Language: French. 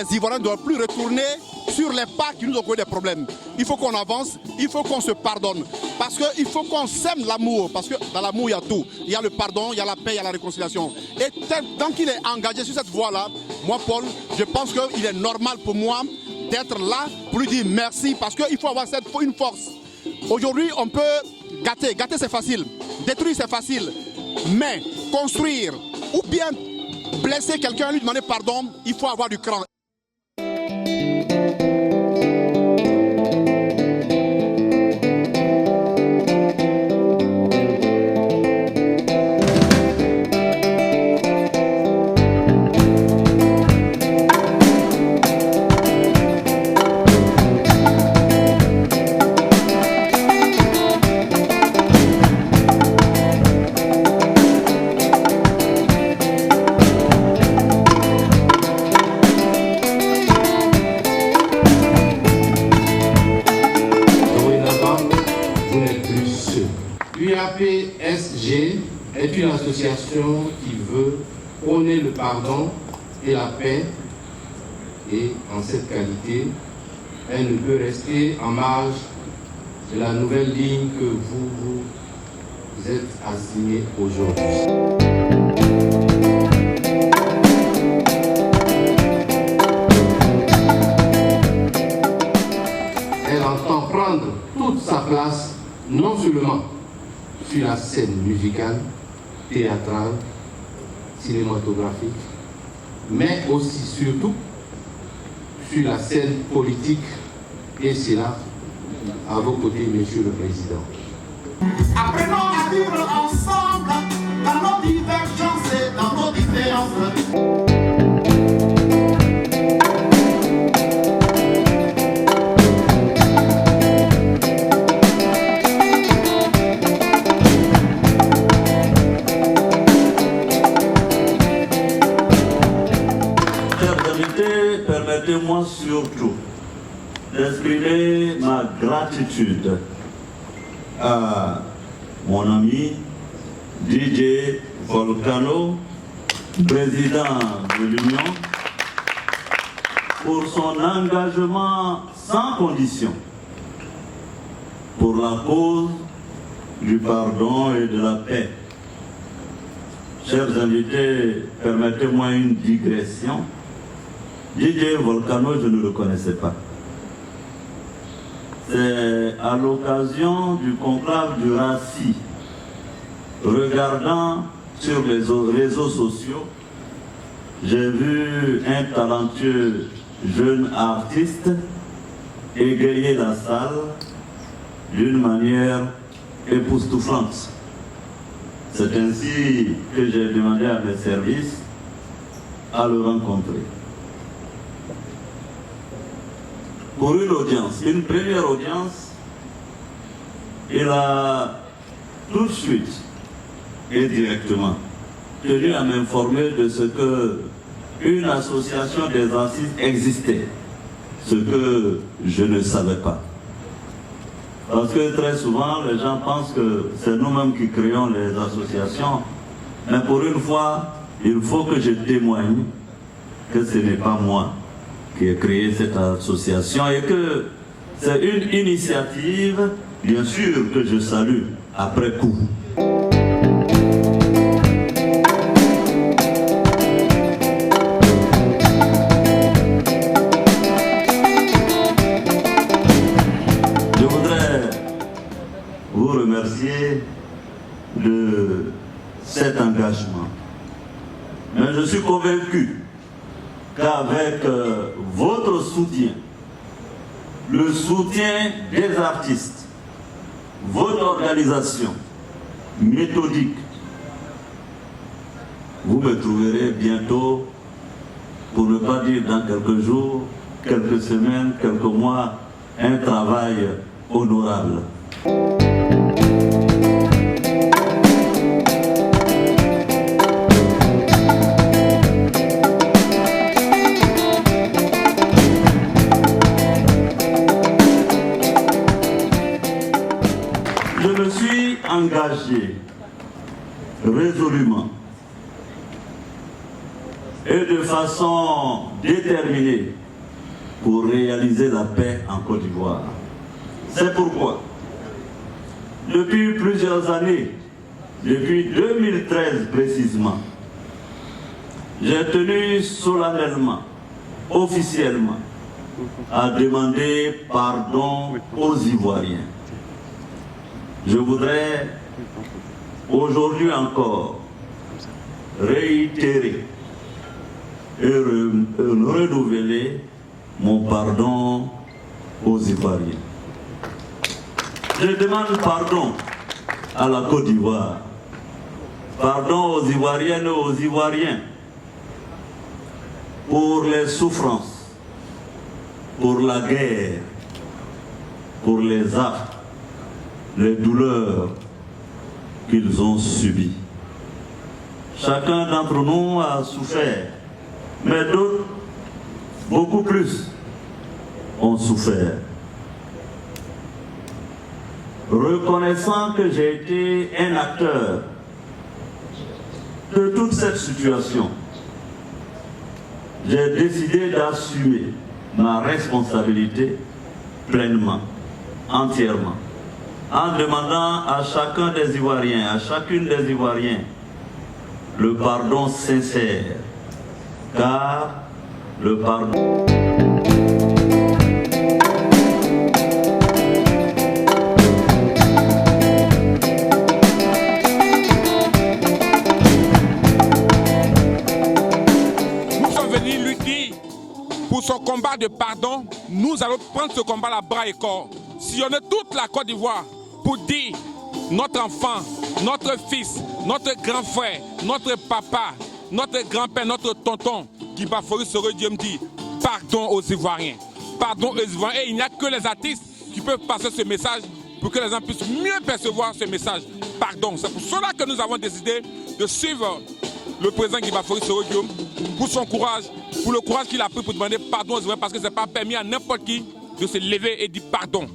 les Ivoiriens ne doivent plus retourner sur les pas qui nous ont causé des problèmes. Il faut qu'on avance, il faut qu'on se pardonne. Parce qu'il faut qu'on sème l'amour. Parce que dans l'amour, il y a tout. Il y a le pardon, il y a la paix, il y a la réconciliation. Et tant qu'il est engagé sur cette voie-là, moi, Paul, je pense qu'il est normal pour moi d'être là pour lui dire merci. Parce qu'il faut avoir une force. Aujourd'hui, on peut gâter. Gâter, c'est facile. Détruire, c'est facile. Mais construire ou bien blesser quelqu'un, lui demander pardon, il faut avoir du cran. UAPSG est une association qui veut prôner le pardon et la paix, et en cette qualité, elle ne peut rester en marge de la nouvelle ligne que vous êtes assignée aujourd'hui. Elle entend prendre toute sa place, non seulement sur la scène musicale, théâtrale, cinématographique, mais aussi, surtout, sur la scène politique, et c'est là, à vos côtés, Monsieur le Président. Apprenons à vivre ensemble dans nos divergences et dans nos différences. Permettez-moi surtout d'exprimer ma gratitude à mon ami DJ Volcano, président de l'Union, pour son engagement sans condition pour la cause du pardon et de la paix. Chers invités, permettez-moi une digression. DJ Volcano, je ne le connaissais pas. C'est à l'occasion du conclave du RACI, regardant sur les réseaux sociaux, j'ai vu un talentueux jeune artiste égayer la salle d'une manière époustouflante. C'est ainsi que j'ai demandé à mes services à le rencontrer. Pour une audience, une première audience, il a tout de suite et directement tenu à m'informer de ce que une association des assises existait, ce que je ne savais pas. Parce que très souvent, les gens pensent que c'est nous-mêmes qui créons les associations, mais pour une fois, il faut que je témoigne que ce n'est pas moi qui a créé cette association et que c'est une initiative, bien sûr, que je salue après coup. Je voudrais vous remercier de cet engagement. Mais je suis convaincu qu'avec votre soutien, le soutien des artistes, votre organisation méthodique, vous me trouverez bientôt, pour ne pas dire dans quelques jours, quelques semaines, quelques mois, un travail honorable. Je me suis engagé résolument et et de façon déterminée pour réaliser la paix en Côte d'Ivoire. C'est pourquoi, depuis plusieurs années, depuis 2013 précisément, j'ai tenu solennellement, officiellement, à demander pardon aux Ivoiriens. Je voudrais aujourd'hui encore réitérer et renouveler mon pardon aux Ivoiriens. Je demande pardon à la Côte d'Ivoire, pardon aux Ivoiriennes et aux Ivoiriens pour les souffrances, pour la guerre, pour les actes, les douleurs qu'ils ont subies. Chacun d'entre nous a souffert, mais d'autres, beaucoup plus, ont souffert. Reconnaissant que j'ai été un acteur de toute cette situation, j'ai décidé d'assumer ma responsabilité pleinement, entièrement, en demandant à chacun des Ivoiriens, à chacune des Ivoiriens, le pardon sincère, car le pardon... Pour son combat de pardon, nous allons prendre ce combat à bras et corps. Sillonner toute la Côte d'Ivoire pour dire notre enfant, notre fils, notre grand frère, notre papa, notre grand-père, notre tonton, Guiba Fori Soroye Diomdi, pardon aux Ivoiriens. Pardon aux Ivoiriens. Et il n'y a que les artistes qui peuvent passer ce message pour que les gens puissent mieux percevoir ce message. Pardon. C'est pour cela que nous avons décidé de suivre le président Guiba Fori Soroye Diomdi pour son courage, pour le courage qu'il a pris pour demander pardon aux Ivoiriens, parce que ce n'est pas permis à n'importe qui de se lever et dire pardon.